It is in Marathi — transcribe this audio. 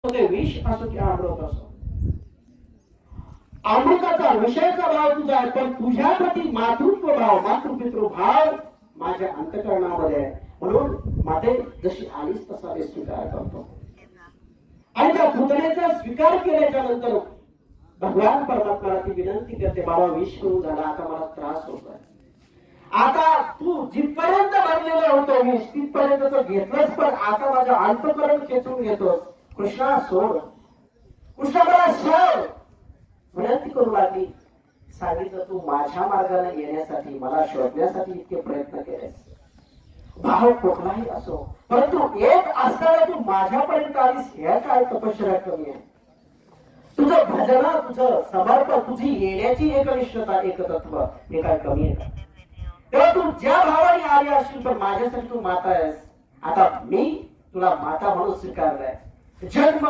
ते विष असो की अमृत असो, अमृताचा विषयाचा भाव तुझा आहे, पण तुझ्या प्रती मातृत्व भाव मातृपितृ भाव माझ्या अंतःकरणामध्ये आहे. म्हणून माते जशी आलीस तसा मी स्वीकार करतो. आणि त्या पूतनेचा स्वीकार केल्याच्या नंतर भगवान परमात्म्याला ती विनंती करते, बाबा विष करून झाला, आता मला त्रास होतोय. आता तू जिथपर्यंत भरलेला होतो विष तिथपर्यंत तो घेतलंच, पण आता माझं अंतःकरण खेचून घेतोस. कृष्णा सोड, कृष्णा मला सोड विनंती करू लागली. सांगितलं तू माझ्या मार्गाने येण्यासाठी मला शोधण्यासाठी इतके प्रयत्न केलेस, भाव कुठलाही असो, परंतु एक असताना तू माझ्यापर्यंत आलीस, हे काय तपश्चर्या कमी आहे. तुझं भजन, तुझं समर्पण, तुझी येण्याची एकनिष्ठता, एकतत्व हे काय कमी आहे का? तेव्हा तू ज्या भावाने आली असशील, पण माझ्यासाठी तू माता आहेस. आता मी तुला माता म्हणून स्वीकारलाय. जन्म